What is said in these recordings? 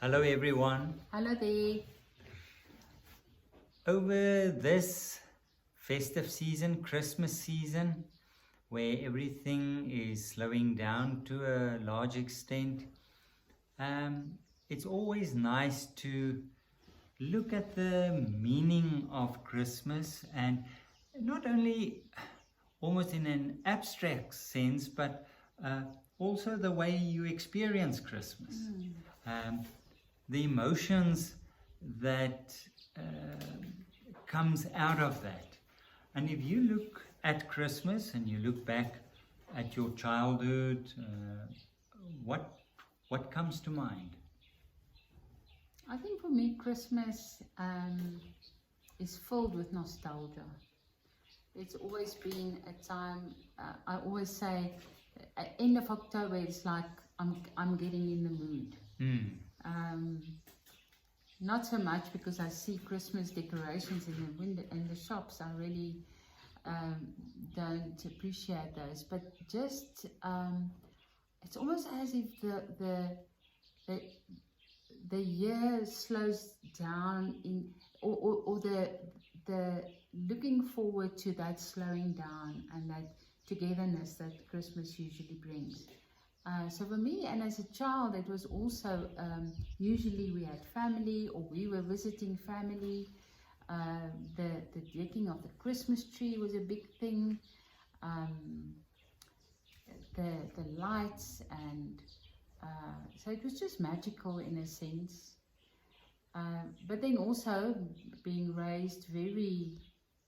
Hello everyone. Hello there. Over this festive season, Christmas season, where everything is slowing down to a large extent, it's always nice to look at the meaning of Christmas, and not only almost in an abstract sense, but also the way you experience Christmas. The emotions that comes out of that. And if you look at Christmas and you look back at your childhood, what comes to mind? I think for me Christmas is filled with nostalgia. It's always been a time, I always say, at end of October it's like I'm getting in the mood. Not so much because I see Christmas decorations in the window in the shops. I really don't appreciate those, but just it's almost as if the year slows down in, or the looking forward to that slowing down and that togetherness that Christmas usually brings. So for me, and as a child, it was also usually we had family or we were visiting family. The decking of the Christmas tree was a big thing. The lights, and so it was just magical in a sense. But then also being raised very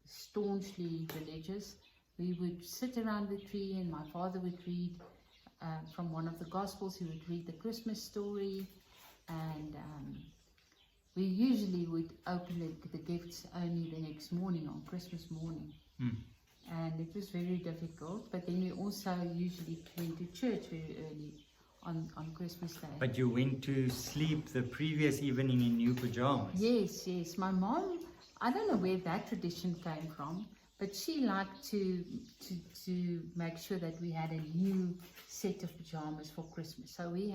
staunchly religious, we would sit around the tree and my father would read from one of the Gospels. He would read the Christmas story, and we usually would open the gifts only the next morning, on Christmas morning. And it was very difficult, but then we also usually went to church very early on Christmas Day. But you went to sleep the previous evening in new pajamas. Yes. My mom, I don't know where that tradition came from, but she liked to make sure that we had a new set of pajamas for Christmas. So we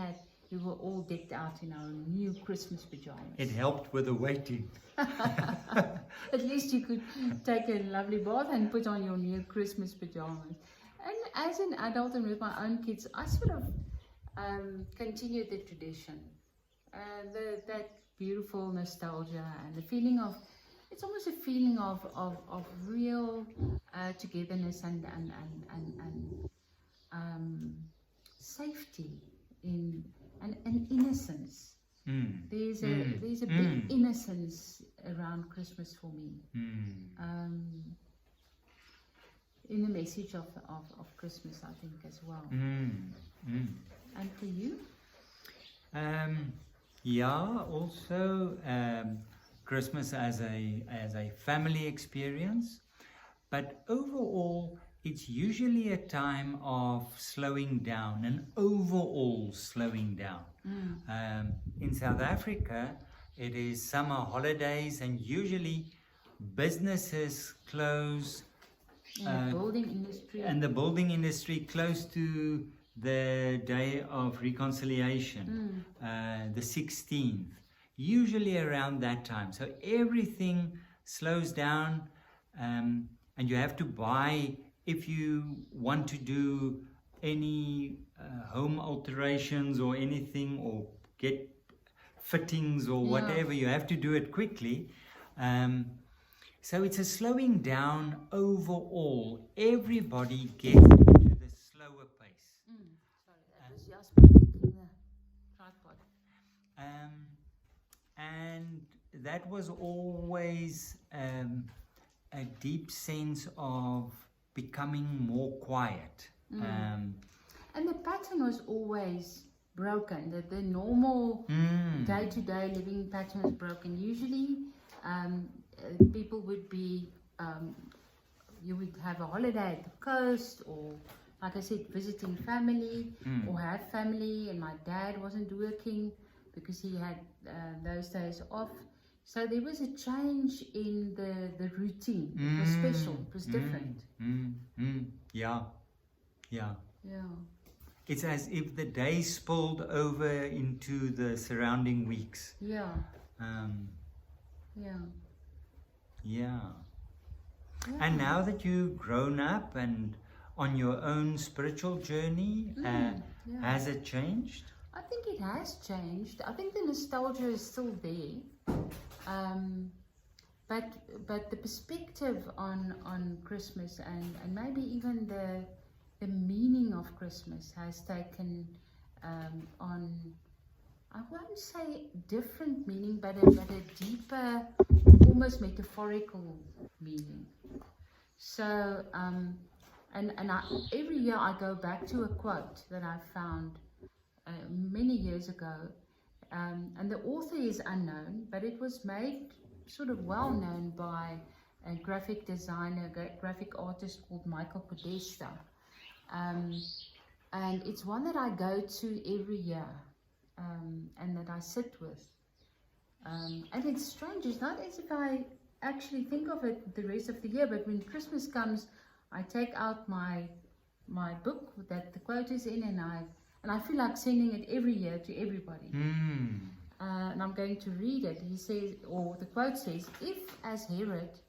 were all decked out in our new Christmas pajamas. It helped with the waiting. At least you could take a lovely bath and put on your new Christmas pajamas. And as an adult and with my own kids, I sort of continued the tradition. That beautiful nostalgia and the feeling of, it's almost a feeling of real togetherness and safety and innocence. There's a big innocence around Christmas for me. In the message of Christmas, I think, as well. And for you? Also Christmas as a family experience, but overall it's usually a time of slowing down, an overall slowing down. In South Africa it is summer holidays, and usually businesses close, And the building industry close to the day of reconciliation, the 16th. Usually around that time. So everything slows down, and you have to buy, if you want to do any home alterations or anything, or get fittings or whatever, you have to do it quickly. So it's a slowing down overall. Everybody gets into the slower pace. Sorry, that was just hitting the tripod. And that was always a deep sense of becoming more quiet. And the pattern was always broken. The normal day-to-day living pattern was broken. Usually people would be, you would have a holiday at the coast, or like I said, visiting family, or have family, and my dad wasn't working because he had those days off. So there was a change in the routine. It was special. It was different. Yeah. it's as if the day spilled over into the surrounding weeks. Yeah. Yeah. Yeah. And now that you've grown up and on your own spiritual journey, has it changed? I think it has changed. I think the nostalgia is still there. But the perspective on Christmas and maybe even the meaning of Christmas has taken on, I won't say different meaning, but a deeper, almost metaphorical meaning. So, every year I go back to a quote that I found many years ago, and the author is unknown, but it was made sort of well known by a graphic designer, graphic artist called Michael Podesta. And it's one that I go to every year, and that I sit with. And it's strange, it's not as if I actually think of it the rest of the year, but when Christmas comes, I take out my book that the quote is in, and I feel like sending it every year to everybody. And I'm going to read it. He says, or the quote says, "If, as Herod,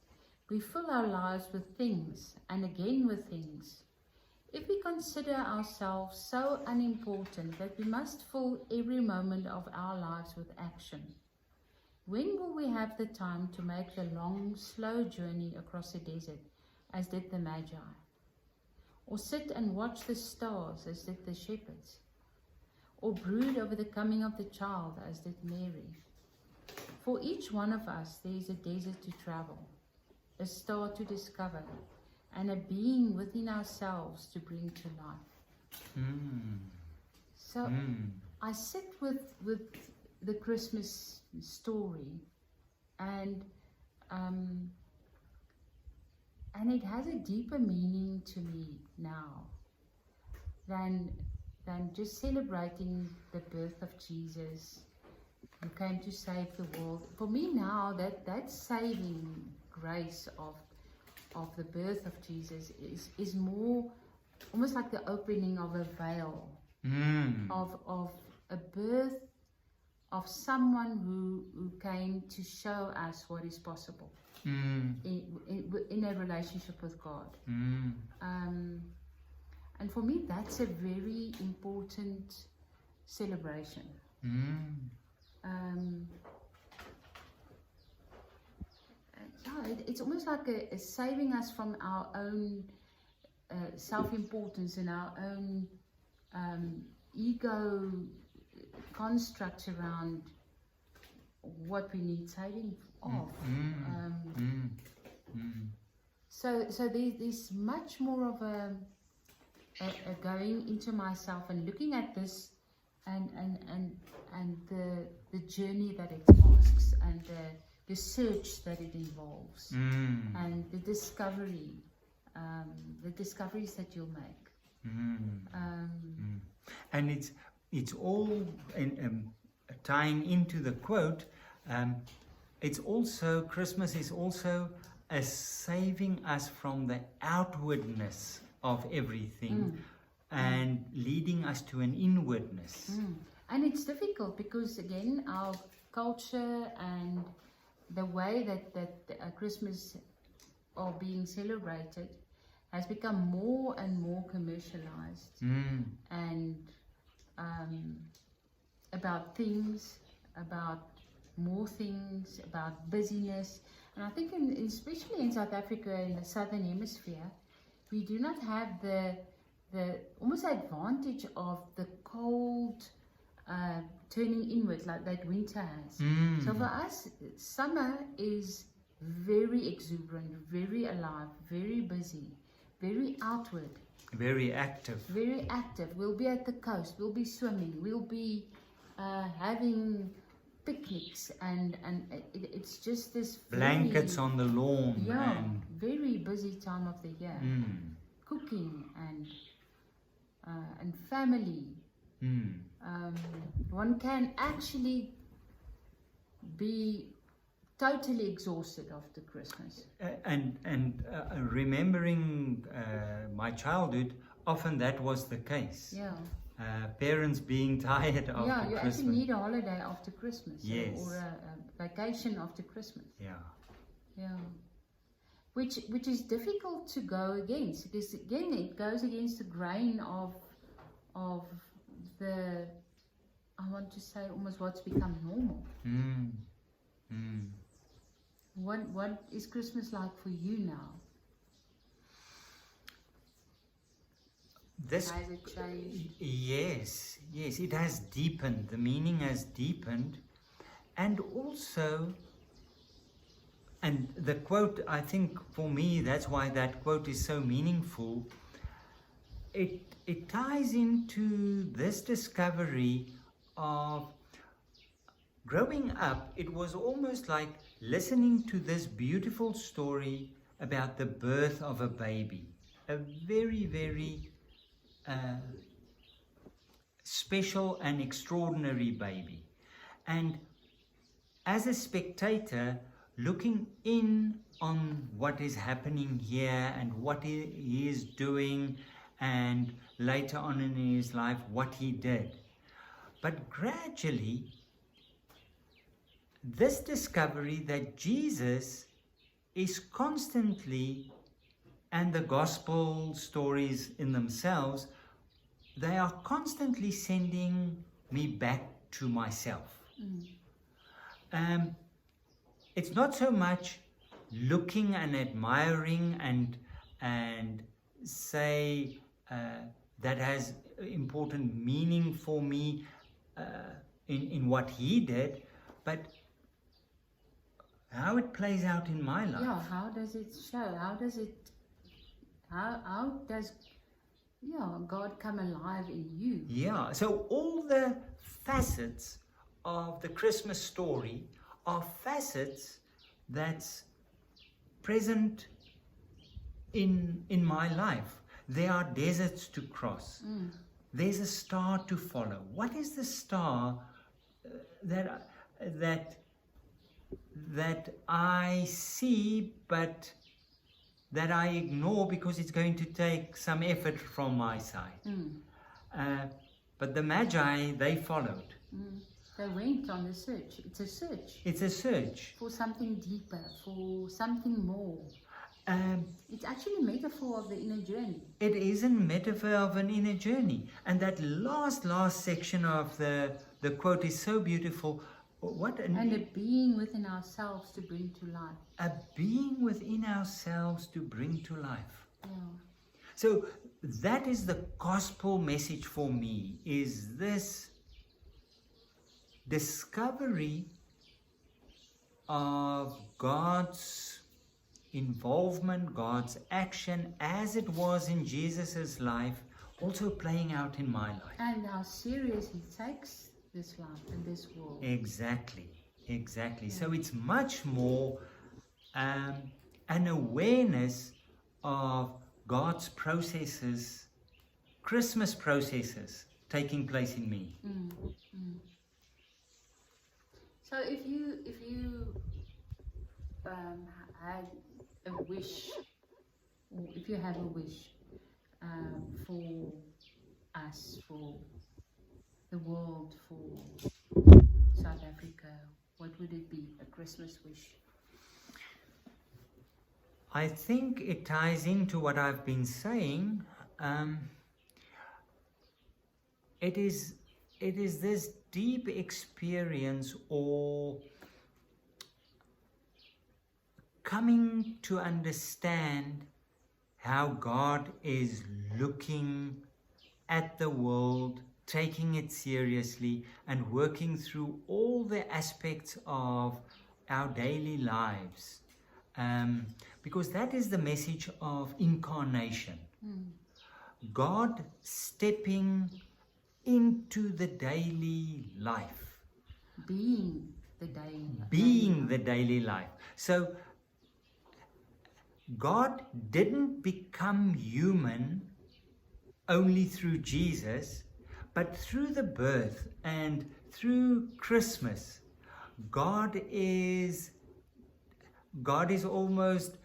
we fill our lives with things, and again with things, if we consider ourselves so unimportant that we must fill every moment of our lives with action, when will we have the time to make the long, slow journey across the desert, as did the Magi? Or sit and watch the stars, as did the shepherds? Or brood over the coming of the child, as did Mary? For each one of us there is a desert to travel, a star to discover, and a being within ourselves to bring to life." So I sit with the Christmas story, and it has a deeper meaning to me now than just celebrating the birth of Jesus who came to save the world. For me now, that saving grace of the birth of Jesus is more almost like the opening of a veil of a birth of someone who came to show us what is possible in a relationship with God. And for me, that's a very important celebration. It's almost like a saving us from our own self-importance and our own ego constructs around what we need saving of. So there's much more of a going into myself and looking at this and the journey that it asks, and the search that it involves, and the discoveries that you'll make. And it's all tying into the quote. It's also, Christmas is also a saving us from the outwardness of everything and leading us to an inwardness. And it's difficult because, again, our culture and the way that Christmas are being celebrated has become more and more commercialized and about things, about more things, about busyness. And I think especially in South Africa, in the Southern Hemisphere, we do not have the almost advantage of the cold turning inward like that winter has. So for us, summer is very exuberant, very alive, very busy, very outward. Very active. Very active. We'll be at the coast, we'll be swimming, we'll be having picnics, and it's just this blankets on the lawn. Yeah, and very busy time of the year. Cooking and family. One can actually be totally exhausted after Christmas. And remembering my childhood, often that was the case. Yeah. parents being tired after Yeah, you Christmas. actually need a holiday after Christmas. Yes. Or a vacation after Christmas. Yeah. Yeah. Which is difficult to go against, because again it goes against the grain of the, I want to say, almost what's become normal. Mm. Mm. What is Christmas like for you now? This, Has it changed? yes, it has deepened. The meaning has deepened, and also, and the quote, I think for me, that's why that quote is so meaningful. It ties into this discovery of growing up. It was almost like listening to this beautiful story about the birth of a baby, a very, very special and extraordinary baby. And as a spectator, looking in on what is happening here and what he is doing, and later on in his life what he did. But gradually, this discovery that Jesus is constantly, and the gospel stories in themselves, they are constantly sending me back to myself. It's not so much looking and admiring and say that has important meaning for me in what he did, but how it plays out in my life. Yeah, how does it show? How does God come alive in you? Yeah, so all the facets of the Christmas story are facets that's present in my life. There are deserts to cross. There's a star to follow. What is the star that I see, but that I ignore because it's going to take some effort from my side? But the Magi, they followed. They went on the search. It's a search. It's a search for something deeper, for something more. It's actually a metaphor of the inner journey. It is a metaphor of an inner journey. And that last section of the quote is so beautiful. And a being within ourselves to bring to life. A being within ourselves to bring to life. Yeah. So that is the gospel message for me, is this discovery of God's involvement, God's action as it was in Jesus's life, also playing out in my life. And how serious he takes this life and this world. Exactly. Yeah. So it's much more an awareness of God's processes, Christmas processes taking place in me. So if you had a wish, or if you have a wish for us, for the world, for South Africa, what would it be? A Christmas wish? I think it ties into what I've been saying. It is this deep experience, or coming to understand how God is looking at the world, taking it seriously, and working through all the aspects of our daily lives. Because that is the message of incarnation. God stepping into the daily life. Being the daily life. So God didn't become human only through Jesus, but through the birth and through Christmas. God is almost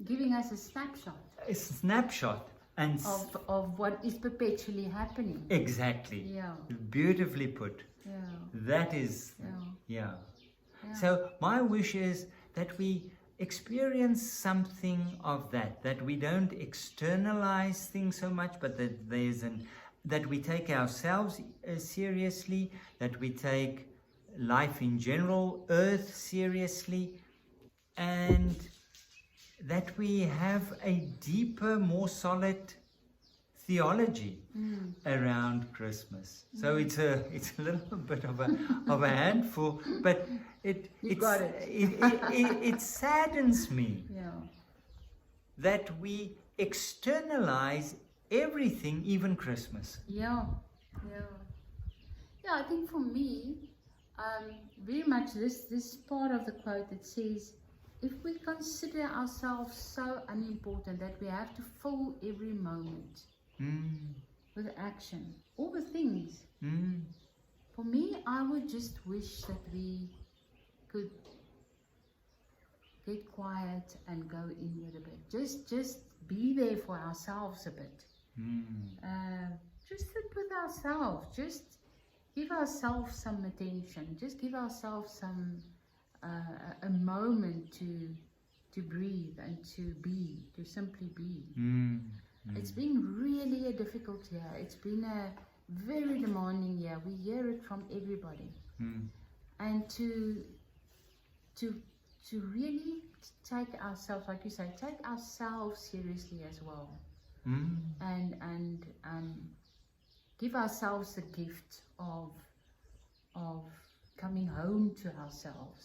giving us a snapshot. A snapshot, And of what is perpetually happening. exactly. Yeah. Beautifully put. Yeah. That is, Yeah. yeah. Yeah. So my wish is that we experience something of that, that we don't externalize things so much, but that that we take ourselves seriously, that we take life in general, earth seriously, and that we have a deeper, more solid theology around Christmas. So it's a little bit of a handful, but it saddens me Yeah. that we externalize everything, even Christmas. Yeah. Yeah. Yeah, I think for me, very much this part of the quote that says, if we consider ourselves so unimportant that we have to fill every moment with action, all the things. For me, I would just wish that we could get quiet and go inward a bit. Just be there for ourselves a bit. Just sit with ourselves. Just give ourselves some attention. Just give ourselves some a moment to breathe and to be, to simply be. It's been really a difficult year. It's been a very demanding year. We hear it from everybody. And to really take ourselves, like you say, take ourselves seriously as well. And give ourselves the gift of coming home to ourselves.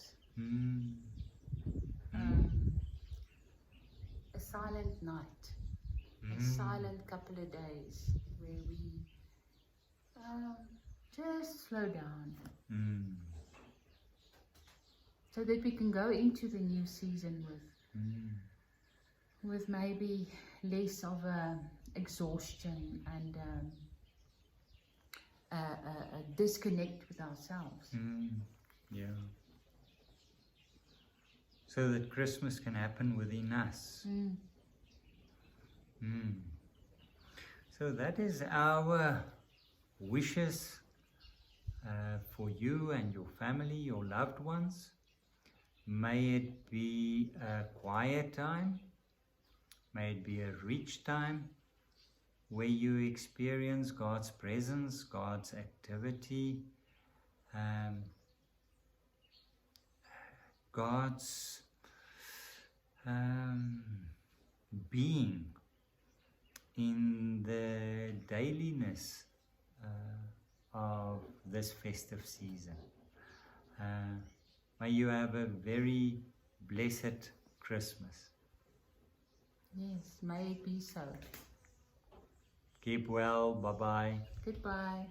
A silent night, a silent couple of days where we just slow down, so that we can go into the new season with maybe less of a exhaustion and a disconnect with ourselves. Yeah. So that Christmas can happen within us. So that is our wishes for you and your family, your loved ones. May it be a quiet time. May it be a rich time where you experience God's presence, God's activity, God's being in the dailiness of this festive season. May you have a very blessed Christmas. Yes, may it be so. Keep well. Bye-bye. Goodbye.